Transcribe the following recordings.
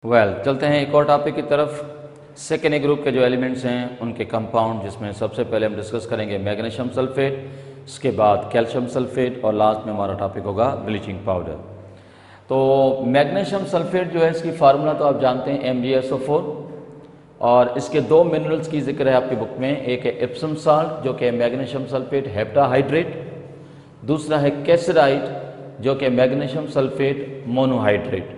चलते हैं एक और टॉपिक की तरफ। सेकेंड ए ग्रुप के जो एलिमेंट्स हैं उनके कंपाउंड, जिसमें सबसे पहले हम डिस्कस करेंगे मैग्नीशियम सल्फेट, इसके बाद कैल्शियम सल्फेट और लास्ट में हमारा टॉपिक होगा ब्लीचिंग पाउडर। तो मैग्नीशियम सल्फेट जो है, इसकी फार्मूला तो आप जानते हैं MgSO4, और इसके दो मिनरल्स की जिक्र है आपकी बुक में। एक है एप्सम साल्ट जो कि मैग्नीशियम सल्फेट हेप्टाहाइड्रेट, दूसरा है कैसराइट जो कि magnesium sulphate monohydrate.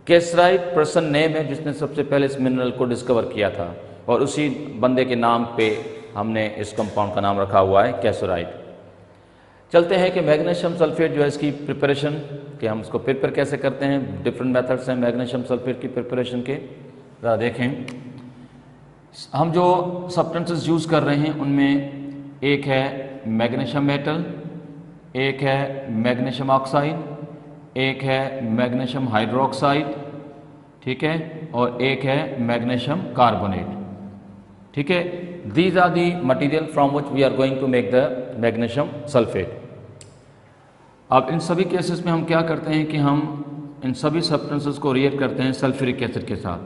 Kieserite person name है जिसने सबसे पहले इस मिनरल को डिस्कवर किया था, और उसी बंदे के नाम पे हमने इस कंपाउंड का नाम रखा हुआ है कैसराइट। चलते हैं कि मैग्नीशियम सल्फेट जो है, इसकी प्रिपरेशन कि हम इसको प्रिपेयर कैसे करते हैं। डिफरेंट मेथड्स हैं मैग्नीशियम सल्फेट की प्रिपरेशन के। ज़रा देखें, हम जो सब्सटेंसेस यूज़ कर रहे हैं उनमें एक है मैग्नीशियम मेटल, एक है मैग्नीशियम ऑक्साइड, एक है मैग्नीशियम हाइड्रोक्साइड, ठीक है, और एक है मैग्नीशियम कार्बोनेट, ठीक है। These are the material from which we are going to make the magnesium sulphate. अब इन सभी केसेस में हम क्या करते हैं कि हम इन सभी सब्सटेंसेस को रिएक्ट करते हैं सल्फ्यूरिक एसिड के साथ।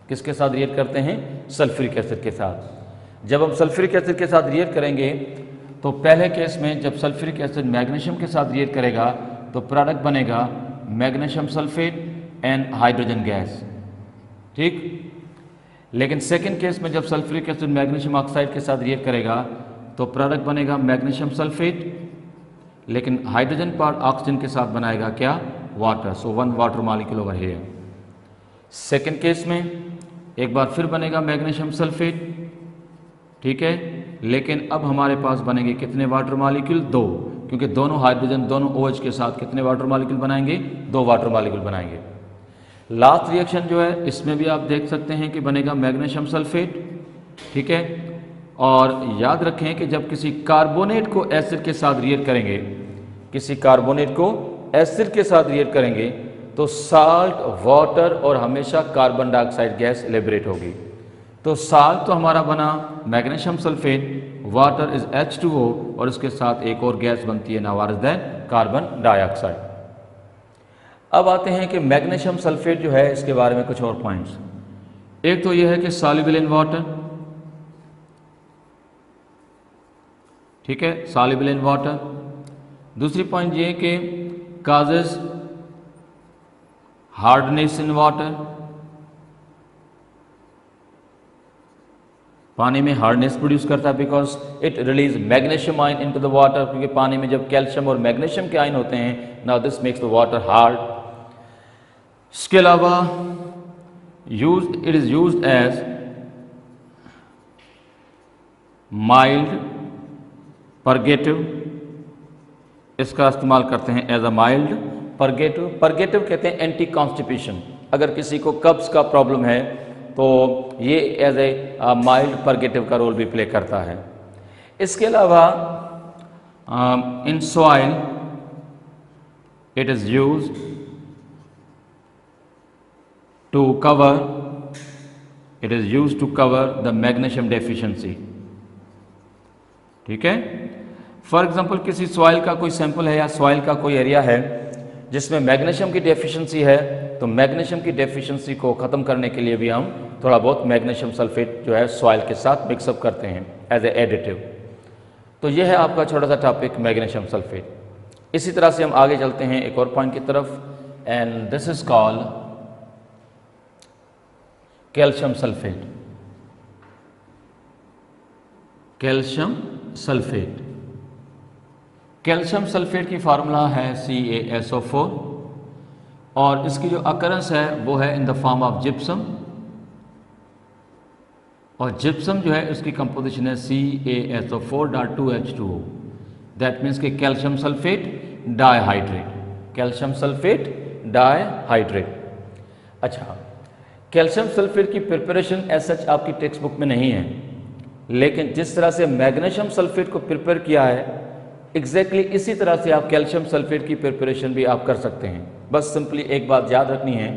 किसके साथ रिएक्ट करते हैं? सल्फ्यूरिक एसिड के साथ। जब हम सल्फ्यूरिक एसिड के साथ रिएक्ट करेंगे तो पहले केस में जब सल्फ्यूरिक एसिड मैग्नीशियम के साथ रिएक्ट करेगा तो प्रोडक्ट बनेगा magnesium sulphate and hydrogen gas, ठीक। लेकिन सेकंड केस में जब सल्फ्यूरिक एसिड मैग्नीशियम ऑक्साइड के साथ रिएक्ट करेगा तो प्रोडक्ट बनेगा मैग्नीशियम सल्फेट, लेकिन हाइड्रोजन पार्ट ऑक्सीजन के साथ बनाएगा क्या? Water. So one water molecule over here. Second case में एक बार फिर बनेगा मैग्नीशियम सल्फेट, ठीक है, लेकिन अब हमारे पास बनेंगे कितने वाटर मॉलिक्यूल? दो, क्योंकि दोनों हाइड्रोजन दोनों OH के साथ कितने वाटर मॉलिक्यूल बनाएंगे? दो वाटर मॉलिक्यूल बनाएंगे। लास्ट रिएक्शन जो है इसमें भी आप देख सकते हैं कि बनेगा मैग्नीशियम सल्फेट, ठीक है। और याद रखें कि जब किसी कार्बोनेट को एसिड के साथ रिएक्ट करेंगे, किसी कार्बोनेट को एसिड के साथ रिएक्ट करेंगे तो साल्ट, वाटर और हमेशा कार्बन डाइऑक्साइड गैस लिबरेट होगी। तो साल्ट तो हमारा बना magnesium sulphate, water is H2O, और इसके साथ एक और गैस बनती है, now is that carbon dioxide. अब आते हैं कि मैग्नीशियम सल्फेट जो है, इसके बारे में कुछ और पॉइंट्स। एक तो यह है कि सॉल्युबल इन वाटर, ठीक है, सॉल्युबल इन वाटर। दूसरी पॉइंट ये है कि काजेस हार्डनेस इन वाटर, पानी में हार्डनेस प्रोड्यूस करता है because it release magnesium ion into the water, क्योंकि पानी में जब कैल्शियम और मैग्नीशियम के आयन होते हैं, now this makes the water hard. इसके अलावा it is used as mild purgative, इसका इस्तेमाल करते हैं as a mild purgative. Purgative कहते हैं एंटी कॉन्स्टिपेशन। अगर किसी को कब्ज का प्रॉब्लम है तो ये एज ए माइल्ड परगेटिव का रोल भी प्ले करता है। इसके अलावा in soil it is used to cover, it is used to cover the magnesium deficiency, ठीक है। फॉर एग्जांपल किसी सॉइल का कोई सैंपल है या सॉइल का कोई एरिया है जिसमें मैग्नीशियम की डेफिशिएंसी है, तो मैग्नीशियम की डेफिशिएंसी को ख़त्म करने के लिए भी हम थोड़ा बहुत मैग्नीशियम सल्फेट जो है सॉइल के साथ मिक्सअप करते हैं एज ए एडिटिव। तो यह है आपका छोटा सा टॉपिक मैग्नीशियम सल्फेट। इसी तरह से हम आगे चलते हैं एक और पॉइंट की तरफ, and this is called calcium sulphate. Calcium sulphate, calcium sulphate की फार्मूला है CaSO4, और इसकी जो अकरेंस है वो है in the form of gypsum, और जिप्सम जो है उसकी कंपोजिशन है CaSO4.2H2O। दैट मीन्स कि calcium sulphate dihydrate, calcium sulphate dihydrate. अच्छा, कैल्शियम सल्फेट की प्रिपरेशन एज सच आपकी टेक्स्ट बुक में नहीं है, लेकिन जिस तरह से मैग्नीशियम सल्फेट को प्रिपेयर किया है एग्जैक्टली इसी तरह से आप कैल्शियम सल्फेट की प्रिपरेशन भी आप कर सकते हैं। बस सिंपली एक बात याद रखनी है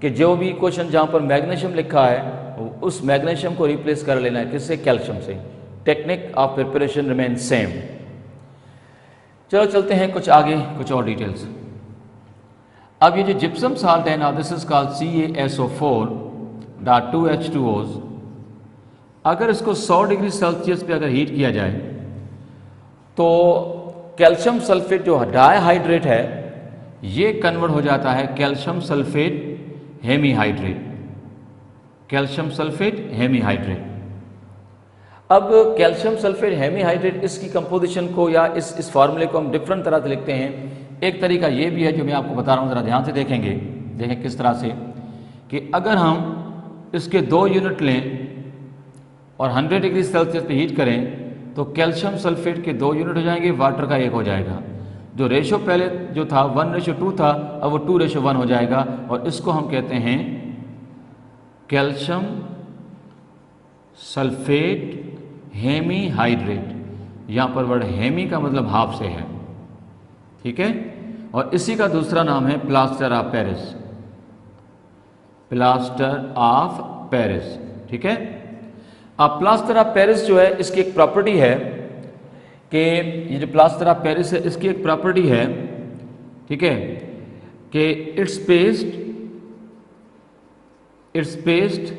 कि जो भी क्वेश्चन जहाँ पर मैग्नीशियम लिखा है उस मैग्नीशियम को रिप्लेस कर लेना है किससे? कैल्शियम से। Technique of preparation remain same. चलो चलते हैं कुछ आगे, कुछ और डिटेल्स। अब ये जो जिप्सम साल्ट है ना, this is called CaSO4 2H2O's। अगर इसको 100 डिग्री सेल्सियस पे अगर हीट किया जाए तो कैल्शियम सल्फेट जो डाइहाइड्रेट है ये कन्वर्ट हो जाता है calcium sulphate hemihydrate, calcium sulphate hemihydrate. अब कैल्शियम सल्फेट हेमीहाइड्रेट, इसकी कंपोजिशन को या इस फार्मूले को हम डिफरेंट तरह से लिखते हैं। एक तरीका ये भी है जो मैं आपको बता रहा हूँ, ज़रा ध्यान से देखेंगे, देखें किस तरह से कि अगर हम इसके 2 यूनिट लें और 100 डिग्री सेल्सियस पे हीट करें तो कैल्शियम सल्फेट के 2 यूनिट हो जाएंगे, वाटर का 1 हो जाएगा। जो रेशो पहले जो था 1:2 था, अब वो 2:1 हो जाएगा और इसको हम कहते हैं कैल्शियम सल्फेट हेमीहाइड्रेट। यहाँ पर वर्ड हेमी का मतलब हाफ से है, ठीक है। और इसी का दूसरा नाम है plaster of Paris, plaster of Paris, ठीक है। अब प्लास्टर ऑफ पेरिस जो है इसकी एक प्रॉपर्टी है कि ये जो प्लास्टर ऑफ पेरिस है इसकी एक प्रॉपर्टी है, ठीक है, कि it's paste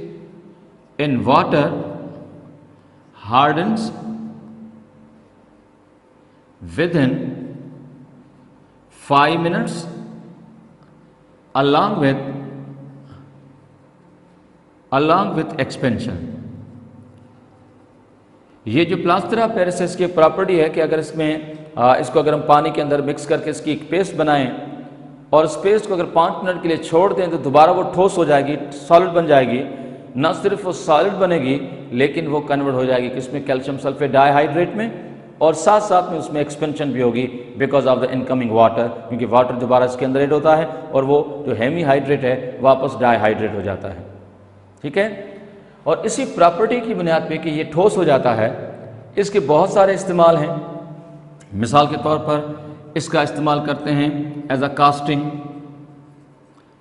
in water hardens with in 5 minutes along with expansion। ये जो प्लास्टर ऑफ पेरिस है इसकी एक प्रॉपर्टी है कि अगर इसको अगर हम पानी के अंदर मिक्स करके इसकी एक पेस्ट बनाएं और इस पेस्ट को अगर 5 मिनट के लिए छोड़ दें तो दोबारा वो ठोस हो जाएगी, सॉलिड बन जाएगी। ना सिर्फ वो सॉलिड बनेगी लेकिन वो कन्वर्ट हो जाएगी किसमें, कैल्शियम सल्फेट डाइहाइड्रेट में, और साथ साथ में उसमें एक्सपेंशन भी होगी because of the incoming water, क्योंकि वाटर दोबारा इसके अंदर ऐड होता है और वो जो हेमीहाइड्रेट है वापस डाइहाइड्रेट हो जाता है, ठीक है। और इसी प्रॉपर्टी की बुनियाद पे कि ये ठोस हो जाता है, इसके बहुत सारे इस्तेमाल हैं। मिसाल के तौर पर इसका इस्तेमाल करते हैं एज अ कास्टिंग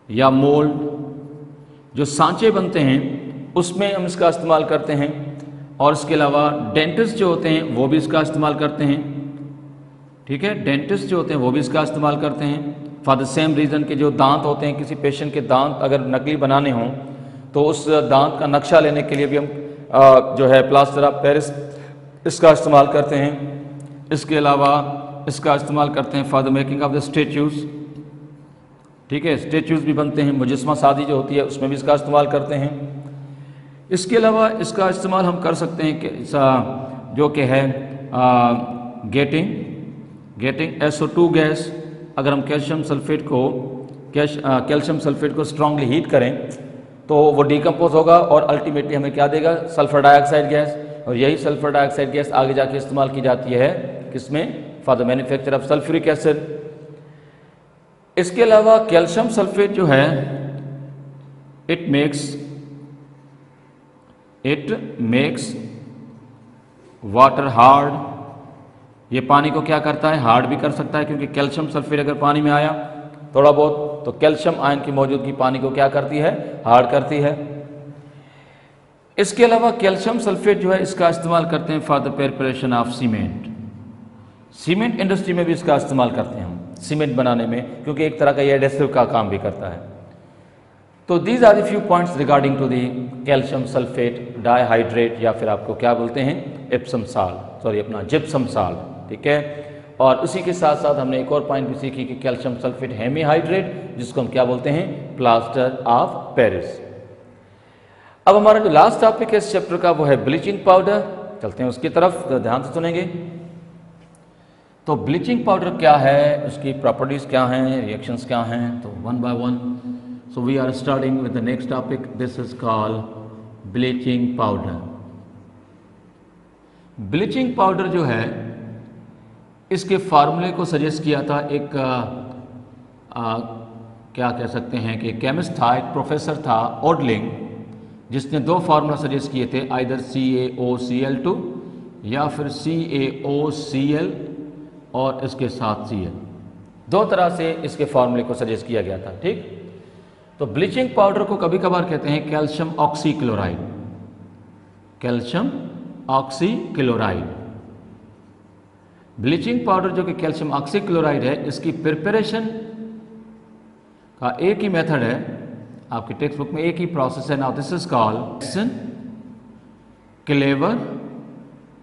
या मोल्ड, जो सांचे बनते हैं उसमें हम इसका इस्तेमाल करते हैं। और इसके अलावा डेंटिस्ट जो होते हैं वो भी इसका इस्तेमाल करते हैं, ठीक है। डेंटिस्ट जो होते हैं वो भी इसका इस्तेमाल करते हैं फॉर द सेम रीज़न के जो दांत होते हैं, किसी पेशेंट के दांत अगर नकली बनाने हों तो उस दांत का नक्शा लेने के लिए भी हम जो है प्लास्टर ऑफ पेरिस इसका इस्तेमाल करते हैं। इसके अलावा इसका इस्तेमाल करते हैं for the making of the statues, ठीक है। स्टेच्यूज़ भी बनते हैं, मुजस्मा सादी जो होती है उसमें भी इसका इस्तेमाल करते हैं। इसके अलावा इसका इस्तेमाल हम कर सकते हैं कि जो कि है गेटिंग SO2 गैस। अगर हम कैल्शियम सल्फेट को स्ट्रांगली हीट करें तो वो डिकम्पोज होगा और अल्टीमेटली हमें क्या देगा, सल्फर डाइऑक्साइड गैस। और यही सल्फर डाइऑक्साइड गैस आगे जाके इस्तेमाल की जाती है किसमें, for the manufacture of sulphuric acid. इसके अलावा कैल्शियम सल्फेट जो है इट मेक्स वाटर हार्ड। ये पानी को क्या करता है, हार्ड भी कर सकता है, क्योंकि कैल्शियम सल्फेट अगर पानी में आया थोड़ा बहुत तो कैल्शियम आयन की मौजूदगी पानी को क्या करती है, हार्ड करती है। इसके अलावा कैल्शियम सल्फेट जो है इसका इस्तेमाल करते हैं for the preparation of cement. Cement industry में भी इसका इस्तेमाल करते हैं हम सीमेंट बनाने में, क्योंकि एक तरह का ये एडेसिव का काम भी करता है। तो these are the few points regarding to the calcium sulphate dihydrate, या फिर आपको क्या बोलते हैं, जिप्सम साल्ट, ठीक है। और उसी के साथ साथ हमने एक और पॉइंट भी सीखी कि कैल्शियम सल्फेट हेमीहाइड्रेट, जिसको हम क्या बोलते हैं, प्लास्टर ऑफ पेरिस। अब हमारा जो लास्ट टॉपिक है इस चैप्टर का वो है ब्लीचिंग पाउडर। चलते हैं उसकी तरफ, तो ध्यान से सुनेंगे। तो ब्लीचिंग पाउडर क्या है, उसकी प्रॉपर्टीज़ क्या हैं, रिएक्शंस क्या हैं, तो one by one. So we are starting with the next topic, this is called bleaching powder. Bleaching powder जो है इसके फार्मूले को सजेस्ट किया था एक क्या कह सकते हैं कि केमिस्ट था, एक प्रोफेसर था ओडलिंग, जिसने 2 फार्मूला सजेस्ट किए थे, आइदर CaOCl2 या फिर CaOCl और इसके साथ Cl। 2 तरह से इसके फार्मूले को सजेस्ट किया गया था, ठीक। तो ब्लीचिंग पाउडर को कभी कभार कहते हैं calcium oxychloride, calcium oxychloride. Bleaching powder जो कि कैल्शियम ऑक्सीक्लोराइड है, इसकी प्रिपरेशन का एक ही मेथड है, आपकी टेक्स्ट बुक में एक ही प्रोसेस है। नाउ दिस इज कॉल्ड हेसन-क्लेवर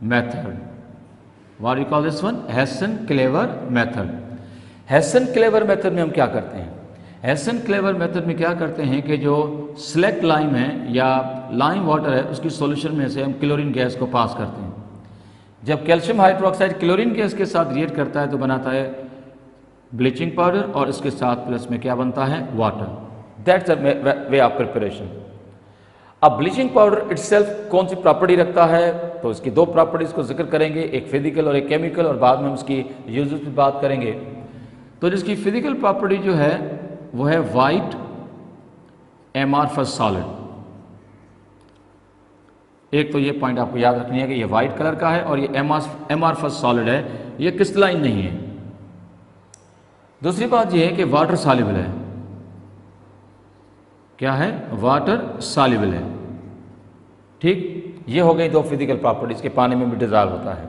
method. What you call this one? हेसन-क्लेवर मेथड। हेसन-क्लेवर मेथड में हम क्या करते हैं? हेसन-क्लेवर मेथड में क्या करते हैं कि जो सिलेक्ट लाइम है या लाइम वाटर है उसकी सॉल्यूशन में से हम क्लोरीन गैस को पास करते हैं। जब कैल्शियम हाइड्रोक्साइड क्लोरीन गैस के साथ रिएक्ट करता है तो बनाता है ब्लीचिंग पाउडर और इसके साथ प्लस में क्या बनता है? Water. That's the way of preparation. अब ब्लीचिंग पाउडर इटसेल्फ कौन सी प्रॉपर्टी रखता है? तो इसकी दो प्रॉपर्टीज को जिक्र करेंगे, एक फिजिकल और एक केमिकल, और बाद में हम उसकी यूजेस पे बात करेंगे। तो जिसकी फिजिकल प्रॉपर्टी जो है वो है वाइट एमार्फस सॉलिड। एक तो ये पॉइंट आपको याद रखनी है कि ये वाइट कलर का है और ये एमार्फस सॉलिड है, ये क्रिस्टलाइन नहीं है। दूसरी बात ये है कि वाटर सॉल्युबल है। क्या है? वाटर सॉल्युबल है। ठीक, ये हो गई दो फिजिकल प्रॉपर्टीज के पानी में भी डिजॉल्व होता है।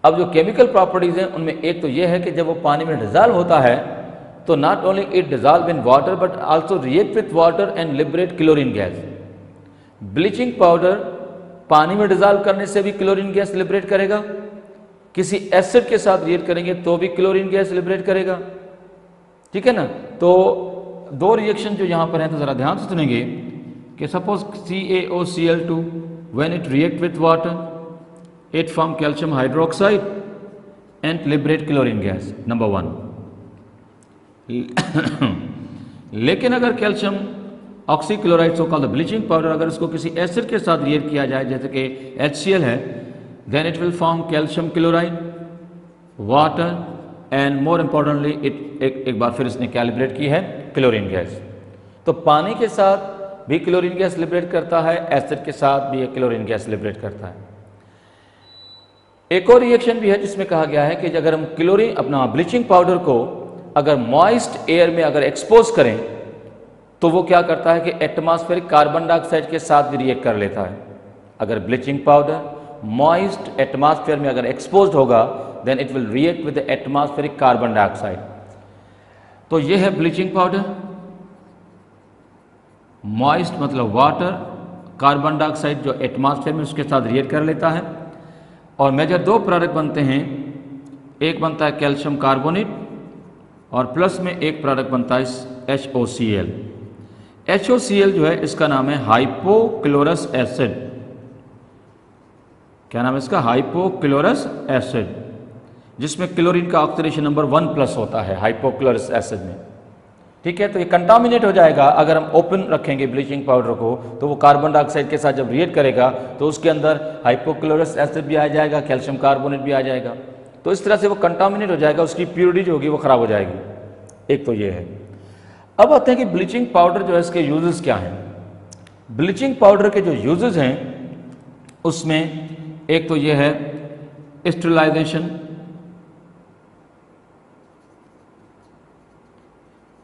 अब जो केमिकल प्रॉपर्टीज हैं उनमें एक तो ये है कि जब वो पानी में डिजॉल्व होता है तो not only it dissolve in water but also react with water and liberate chlorine gas. Bleaching powder पानी में डिजॉल्व करने से भी क्लोरीन गैस लिबरेट करेगा, किसी एसिड के साथ रिएक्ट करेंगे तो भी क्लोरीन गैस लिबरेट करेगा। ठीक है ना? तो दो रिएक्शन जो यहां पर हैं तो जरा ध्यान से सुनेंगे कि suppose CaOCl2 when it react with water it form calcium hydroxide and liberate chlorine gas, number 1। लेकिन अगर calcium oxychloride so called bleaching powder अगर इसको किसी एसिड के साथ रिएक्ट किया जाए जैसे कि HCl है, then it will form calcium chloride, water and more importantly it एक बार फिर इसने क्या लिबरेट की है? Chlorine gas. तो पानी के साथ भी क्लोरीन गैस लिबरेट करता है, एसिड के साथ भी क्लोरीन गैस लिबरेट करता है। एक और रिएक्शन भी है जिसमें कहा गया है कि अगर हम क्लोरीन अपना ब्लीचिंग पाउडर को अगर मॉइस्ट एयर में अगर एक्सपोज करें तो वो क्या करता है कि एटमॉस्फेरिक कार्बन डाइऑक्साइड के साथ भी रिएक्ट कर लेता है। अगर ब्लीचिंग पाउडर मॉइस्ट एटमॉस्फेयर में अगर एक्सपोज्ड होगा then it will react with the atmospheric carbon dioxide. तो ये है ब्लीचिंग पाउडर, मॉइस्ट मतलब वाटर, कार्बन डाइऑक्साइड जो एटमॉस्फेयर में उसके साथ रिएक्ट कर लेता है और मेजर दो प्रोडक्ट बनते हैं, एक बनता है कैल्शियम कार्बोनेट और प्लस में एक प्रोडक्ट बनता है HOCl। HOCl जो है इसका नाम है हाइपोक्लोरस एसिड। क्या नाम है इसका? हाइपोक्लोरस एसिड, जिसमें क्लोरीन का ऑक्सीडेशन नंबर 1+ होता है हाइपोक्लोरस एसिड में। ठीक है, तो ये कंटामिनेट हो जाएगा अगर हम ओपन रखेंगे ब्लीचिंग पाउडर को, तो वो कार्बन डाइऑक्साइड के साथ जब रिएक्ट करेगा तो उसके अंदर हाइपोक्लोरस एसिड भी आ जाएगा, कैल्शियम कार्बोनेट भी आ जाएगा, तो इस तरह से वो कंटामिनेट हो जाएगा, उसकी प्योरिटी जो होगी वो खराब हो जाएगी। एक तो ये है। अब आते हैं कि ब्लीचिंग पाउडर जो है इसके यूजेस क्या हैं। ब्लीचिंग पाउडर के जो यूजेस हैं उसमें एक तो ये है sterilisation,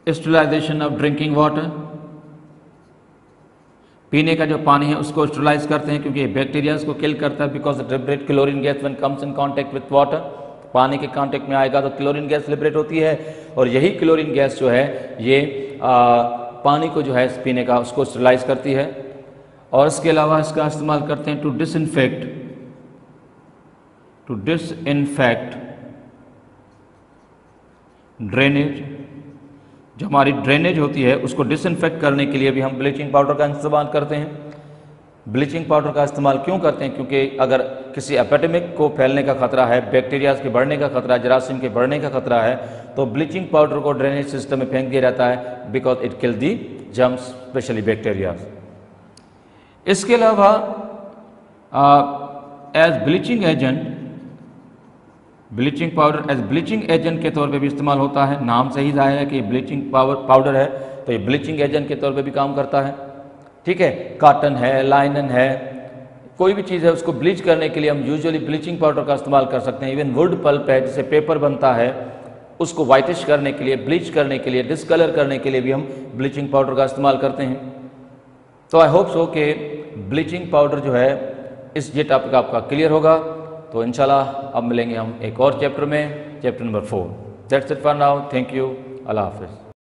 sterilisation of drinking water. पीने का जो पानी है उसको स्टेरिलाइज करते हैं क्योंकि बैक्टीरियाज को किल करता है because it liberate chlorine gas when comes in contact with water. पानी के कांटेक्ट में आएगा तो क्लोरीन गैस लिबरेट होती है और यही क्लोरीन गैस जो है ये पानी को जो है पीने का उसको स्टेरिलाइज करती है। और इसके अलावा इसका इस्तेमाल करते हैं टू डिसइंफेक्ट ड्रेनेज। जो हमारी ड्रेनेज होती है उसको डिसइंफेक्ट करने के लिए भी हम ब्लीचिंग पाउडर का इस्तेमाल करते हैं। ब्लीचिंग पाउडर का इस्तेमाल क्यों करते हैं? क्योंकि अगर किसी एपिडेमिक को फैलने का खतरा है, बैक्टीरियाज के बढ़ने का खतरा है, जरासीम के बढ़ने का खतरा है, तो ब्लीचिंग पाउडर को ड्रेनेज सिस्टम में फेंक दिया जाता है because it kill the germs specially bacterias. इसके अलावा as bleaching agent, bleaching powder as bleaching agent के तौर पे भी इस्तेमाल होता है। नाम से ही जाहिर है कि ब्लीचिंग पाउडर है तो ये ब्लीचिंग एजेंट के तौर पे भी काम करता है। ठीक है, कॉटन है, लाइनन है, कोई भी चीज़ है उसको ब्लीच करने के लिए हम यूजुअली ब्लीचिंग पाउडर का इस्तेमाल कर सकते हैं। इवन वुड पल्प है जिससे पेपर बनता है उसको वाइटिश करने के लिए, ब्लीच करने के लिए, डिस्कलर करने के लिए भी हम ब्लीचिंग पाउडर का इस्तेमाल करते हैं। तो आई होप सो कि ब्लीचिंग पाउडर जो है ये टॉपिक आपका क्लियर होगा। तो इंशाल्लाह अब मिलेंगे हम एक और चैप्टर में, chapter number 4। That's it for now. Thank you. अल्लाह हाफिज़।